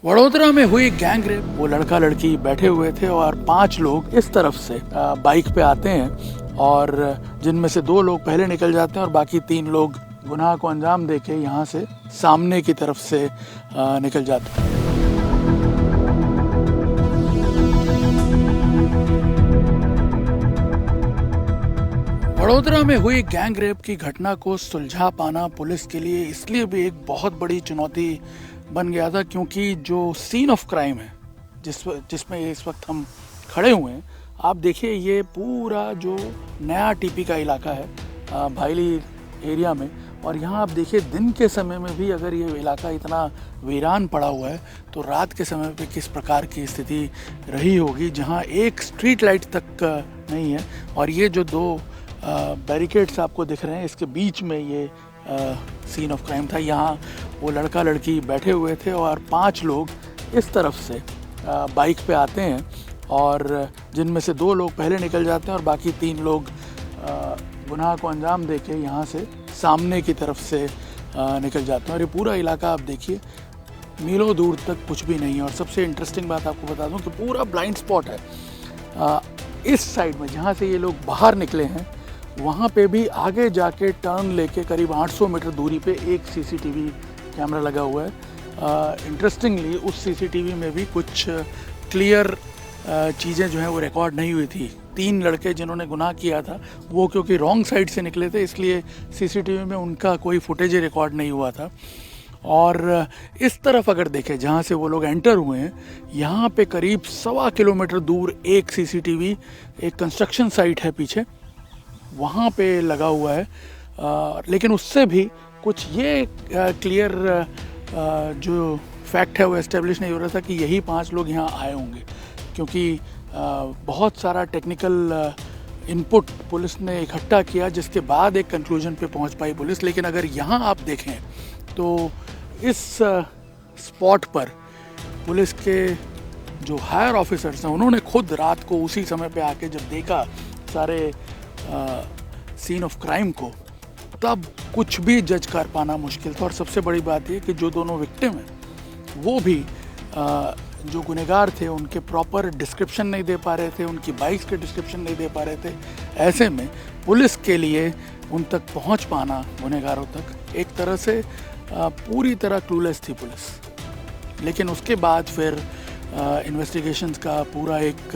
वडोदरा में हुई gang rape. वो लड़का लड़की बैठे हुए थे और 5 लोग इस तरफ से बाइक पे आते हैं और जिनमें से 2 लोग पहले निकल जाते हैं और बाकी 3 लोग गुनाह को अंजाम देके यहाँ से सामने की तरफ से निकल जाते हैं। वडोदरा में हुई गैंग रेप की घटना को सुलझा पाना पुलिस के लिए इसलिए भी एक बहुत बड़ी चुनौती बन गया था क्योंकि जो सीन ऑफ क्राइम है जिसमें इस वक्त हम खड़े हुए हैं, आप देखिए ये पूरा जो नया टीपी का इलाका है भाईली एरिया में, और यहाँ आप देखिए दिन के समय में भी अगर ये इलाका इतना वीरान पड़ा हुआ है तो रात के समय पे किस प्रकार की स्थिति रही होगी, जहाँ एक स्ट्रीट लाइट तक नहीं है। और ये जो 2 बैरिकेड्स आपको दिख रहे हैं, इसके बीच में ये सीन ऑफ क्राइम था। यहाँ वो लड़का लड़की बैठे हुए थे और 5 लोग इस तरफ से बाइक पे आते हैं और जिनमें से 2 लोग पहले निकल जाते हैं और बाकी 3 लोग गुनाह को अंजाम देके यहाँ से सामने की तरफ से निकल जाते हैं। और ये पूरा इलाका आप देखिए, मीलों दूर तक कुछ भी नहीं है। और सबसे इंटरेस्टिंग बात आपको बता दूं कि पूरा ब्लाइंड स्पॉट है। इस साइड में जहाँ से ये लोग बाहर निकले हैं वहाँ पे भी आगे जाके टर्न लेके करीब 800 मीटर दूरी पे एक सीसीटीवी कैमरा लगा हुआ है। इंटरेस्टिंगली उस सीसीटीवी में भी कुछ क्लियर चीज़ें जो हैं वो रिकॉर्ड नहीं हुई थी। 3 लड़के जिन्होंने गुनाह किया था वो क्योंकि रॉन्ग साइड से निकले थे, इसलिए सीसीटीवी में उनका कोई फुटेज रिकॉर्ड नहीं हुआ था। और इस तरफ अगर देखें जहाँ से वो लोग एंटर हुए हैं, यहाँ पे करीब 1.25 किलोमीटर दूर एक सीसीटीवी, एक कंस्ट्रक्शन साइट है पीछे, वहाँ पे लगा हुआ है। लेकिन उससे भी कुछ ये क्लियर जो फैक्ट है वो एस्टेब्लिश नहीं हो रहा था कि यही 5 लोग यहाँ आए होंगे, क्योंकि बहुत सारा टेक्निकल इनपुट पुलिस ने इकट्ठा किया जिसके बाद एक कंक्लूजन पे पहुँच पाई पुलिस। लेकिन अगर यहाँ आप देखें तो इस स्पॉट पर पुलिस के जो हायर ऑफिसर्स हैं उन्होंने खुद रात को उसी समय पे आके जब देखा सारे सीन ऑफ क्राइम को, तब कुछ भी जज कर पाना मुश्किल था। और सबसे बड़ी बात ये कि जो दोनों विक्टिम हैं वो भी जो गुनहगार थे उनके प्रॉपर डिस्क्रिप्शन नहीं दे पा रहे थे, उनकी बाइक्स के डिस्क्रिप्शन नहीं दे पा रहे थे। ऐसे में पुलिस के लिए उन तक पहुंच पाना, गुनहगारों तक, एक तरह से पूरी तरह क्लूलेस थी पुलिस। लेकिन उसके बाद फिर इन्वेस्टिगेशंस का पूरा एक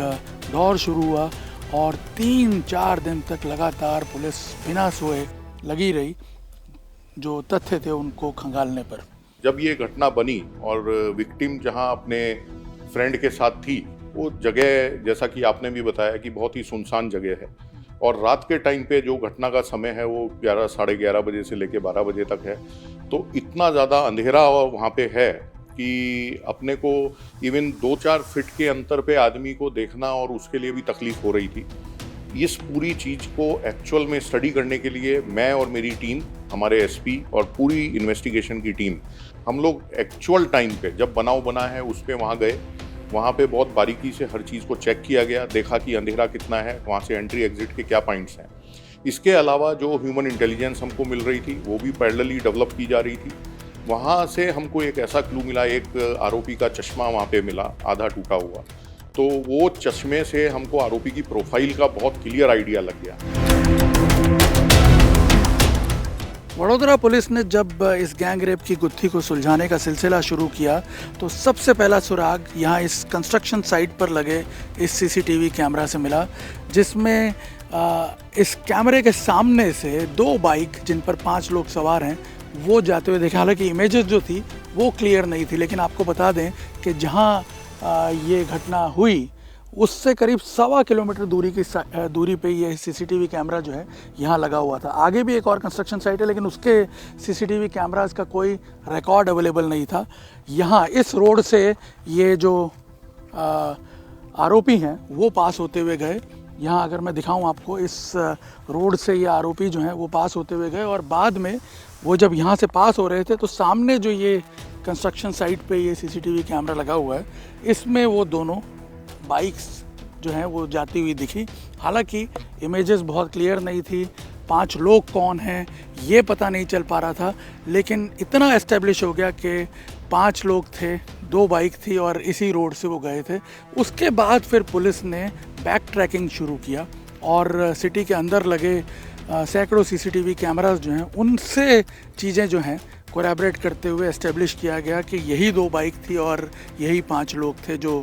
दौर शुरू हुआ और 3-4 दिन तक लगातार पुलिस बिना सोए लगी रही जो तथ्य थे उनको खंगालने पर। जब ये घटना बनी और विक्टिम जहां अपने फ्रेंड के साथ थी, वो जगह जैसा कि आपने भी बताया कि बहुत ही सुनसान जगह है और रात के टाइम पे जो घटना का समय है वो 11 साढ़े 11 बजे से लेकर 12 बजे तक है। तो इतना ज़्यादा अंधेरा वहाँ पे है कि अपने को इवन 2-4 फीट के अंतर पे आदमी को देखना और उसके लिए भी तकलीफ हो रही थी। इस पूरी चीज़ को एक्चुअल में स्टडी करने के लिए मैं और मेरी टीम, हमारे एसपी और पूरी इन्वेस्टिगेशन की टीम, हम लोग एक्चुअल टाइम पे जब बनाव बना है उस पे वहाँ गए। वहाँ पे बहुत बारीकी से हर चीज़ को चेक किया गया, देखा कि अंधेरा कितना है, वहाँ से एंट्री एग्जिट के क्या पॉइंट्स हैं। इसके अलावा जो ह्यूमन इंटेलिजेंस हमको मिल रही थी वो भी पैरेलली डेवलप की जा रही थी। वहाँ से हमको एक ऐसा क्लू मिला, एक आरोपी का चश्मा वहाँ पे मिला आधा टूटा हुआ। तो वो चश्मे से हमको आरोपी की प्रोफाइल का बहुत क्लियर आइडिया लग गया। वडोदरा पुलिस ने जब इस गैंग रेप की गुत्थी को सुलझाने का सिलसिला शुरू किया तो सबसे पहला सुराग यहाँ इस कंस्ट्रक्शन साइट पर लगे इस सीसीटीवी कैमरा से मिला, जिसमें इस कैमरे के सामने से 2 बाइक जिन पर 5 लोग सवार हैं वो जाते हुए देखे। हालांकि इमेजेस जो थी वो क्लियर नहीं थी, लेकिन आपको बता दें कि जहाँ ये घटना हुई उससे करीब 1.25 किलोमीटर दूरी पे ये सीसीटीवी कैमरा जो है यहाँ लगा हुआ था। आगे भी एक और कंस्ट्रक्शन साइट है लेकिन उसके सीसीटीवी कैमरास का कोई रिकॉर्ड अवेलेबल नहीं था। यहाँ इस रोड से ये जो आरोपी हैं वो पास होते हुए गए। यहाँ अगर मैं दिखाऊं आपको, इस रोड से ये आरोपी जो हैं वो पास होते हुए गए और बाद में वो जब यहाँ से पास हो रहे थे तो सामने जो ये कंस्ट्रक्शन साइट पे ये सीसीटीवी कैमरा लगा हुआ है, इसमें वो दोनों बाइक्स जो हैं वो जाती हुई दिखी। हालांकि इमेजेस बहुत क्लियर नहीं थी, 5 लोग कौन हैं ये पता नहीं चल पा रहा था, लेकिन इतना एस्टेब्लिश हो गया कि 5 लोग थे, 2 बाइक थी और इसी रोड से वो गए थे। उसके बाद फिर पुलिस ने बैक ट्रैकिंग शुरू किया और सिटी के अंदर लगे सैकड़ों सीसीटीवी कैमरास जो हैं उनसे चीज़ें जो हैं कोलैबोरेट करते हुए एस्टेब्लिश किया गया कि यही 2 बाइक थी और यही 5 लोग थे जो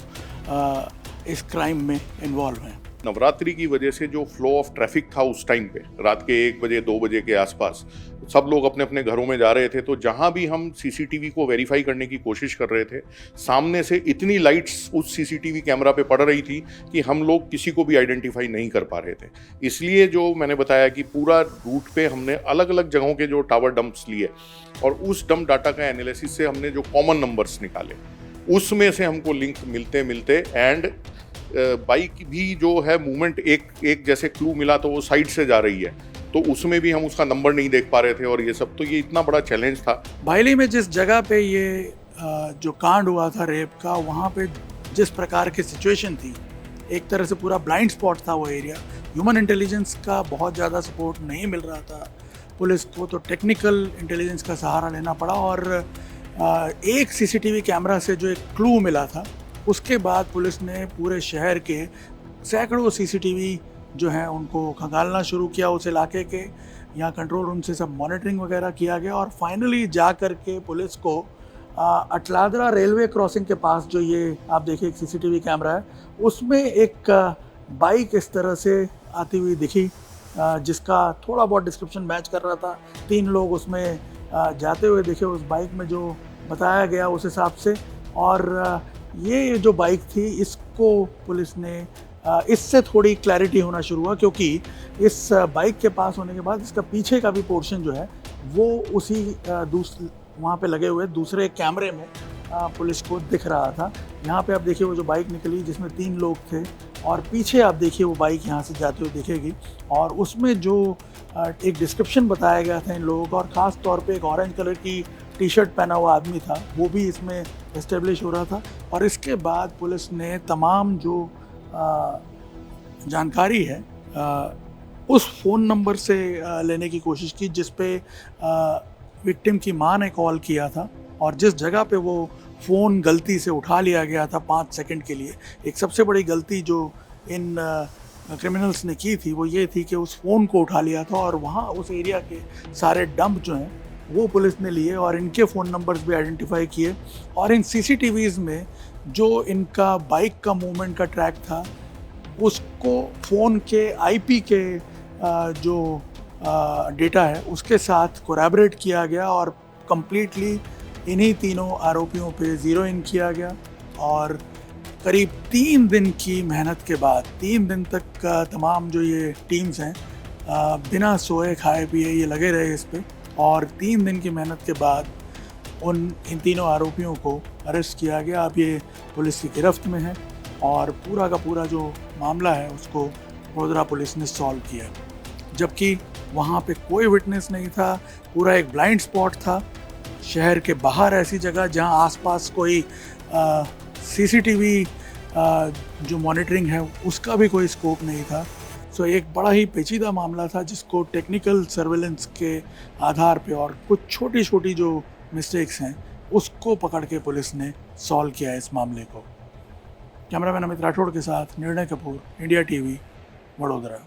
इस क्राइम में इन्वॉल्व हैं। नवरात्रि की वजह से जो फ्लो ऑफ ट्रैफिक था उस टाइम पे, रात के 1 बजे 2 बजे के आसपास सब लोग अपने अपने घरों में जा रहे थे, तो जहां भी हम सीसीटीवी को वेरीफाई करने की कोशिश कर रहे थे, सामने से इतनी लाइट्स उस सीसीटीवी कैमरा पे पड़ रही थी कि हम लोग किसी को भी आइडेंटिफाई नहीं कर पा रहे थे। इसलिए जो मैंने बताया कि पूरा रूट पे हमने अलग अलग जगहों के जो टावर डंप्स लिए और उस डंप डाटा का एनालिसिस से हमने जो कॉमन नंबर्स निकाले, उसमें से हमको लिंक मिलते मिलते एंड बाइक भी जो है मूवमेंट एक जैसे क्लू मिला तो वो साइड से जा रही है, तो उसमें भी हम उसका नंबर नहीं देख पा रहे थे और ये सब, तो ये इतना बड़ा चैलेंज था। बायली में जिस जगह पे ये जो कांड हुआ था रेप का, वहाँ पे जिस प्रकार की सिचुएशन थी, एक तरह से पूरा ब्लाइंड स्पॉट था वो एरिया। ह्यूमन इंटेलिजेंस का बहुत ज़्यादा सपोर्ट नहीं मिल रहा था पुलिस को, तो टेक्निकल इंटेलिजेंस का सहारा लेना पड़ा और एक सीसीटीवी कैमरा से जो एक क्लू मिला था, उसके बाद पुलिस ने पूरे शहर के सैकड़ों सीसीटीवी जो हैं उनको खंगालना शुरू किया उस इलाके के। यहाँ कंट्रोल रूम से सब मॉनिटरिंग वगैरह किया गया और फाइनली जा कर के पुलिस को अटलादरा रेलवे क्रॉसिंग के पास जो ये आप देखिए एक सीसीटीवी कैमरा है, उसमें एक बाइक इस तरह से आती हुई दिखी जिसका थोड़ा बहुत डिस्क्रिप्शन मैच कर रहा था। 3 लोग उसमें जाते हुए दिखे उस बाइक में जो बताया गया उस हिसाब से। और ये जो बाइक थी इसको पुलिस ने इससे थोड़ी क्लैरिटी होना शुरू हुआ, क्योंकि इस बाइक के पास होने के बाद इसका पीछे का भी पोर्शन जो है वो उसी वहाँ पे लगे हुए दूसरे कैमरे में पुलिस को दिख रहा था। यहाँ पे आप देखिए वो जो बाइक निकली जिसमें 3 लोग थे और पीछे आप देखिए वो बाइक यहाँ से जाते हुए दिखेगी और उसमें जो एक डिस्क्रिप्शन बताया गया था इन लोगों का, और ख़ास तौर पे एक ऑरेंज कलर की टी-शर्ट पहना हुआ आदमी था, वो भी इसमें एस्टेब्लिश हो रहा था। और इसके बाद पुलिस ने तमाम जो जानकारी है उस फ़ोन नंबर से लेने की कोशिश की जिस पे विक्टिम की मां ने कॉल किया था और जिस जगह पे वो फ़ोन गलती से उठा लिया गया था 5 सेकंड के लिए। एक सबसे बड़ी गलती जो इन क्रिमिनल्स ने की थी वो ये थी कि उस फ़ोन को उठा लिया था और वहाँ उस एरिया के सारे डंप जो हैं वो पुलिस ने लिए और इनके फ़ोन नंबर्स भी आइडेंटिफाई किए। और इन सीसीटीवीज़ में जो इनका बाइक का मूवमेंट का ट्रैक था उसको फ़ोन के आईपी के जो डेटा है उसके साथ कोलैबोरेट किया गया और कंप्लीटली इन्हीं तीनों आरोपियों पे ज़ीरो इन किया गया। और करीब 3 दिन की मेहनत के बाद 3 दिन तक तमाम जो ये टीम्स हैं बिना सोए खाए पिए ये लगे रहे इस पे, और 3 दिन की मेहनत के बाद इन तीनों आरोपियों को अरेस्ट किया गया। अब ये पुलिस की गिरफ्त में है और पूरा का पूरा जो मामला है उसको वडोदरा पुलिस ने सॉल्व किया, जबकि वहाँ पे कोई विटनेस नहीं था। पूरा एक ब्लाइंड स्पॉट था शहर के बाहर, ऐसी जगह जहाँ आसपास कोई सीसीटीवी जो मॉनिटरिंग है उसका भी कोई स्कोप नहीं था। सो एक बड़ा ही पेचीदा मामला था जिसको टेक्निकल सर्वेलेंस के आधार पे और कुछ छोटी छोटी जो मिस्टेक्स हैं उसको पकड़ के पुलिस ने सॉल्व किया इस मामले को। कैमरामैन अमित राठौड़ के साथ निर्णय कपूर, इंडिया टीवी, वडोदरा।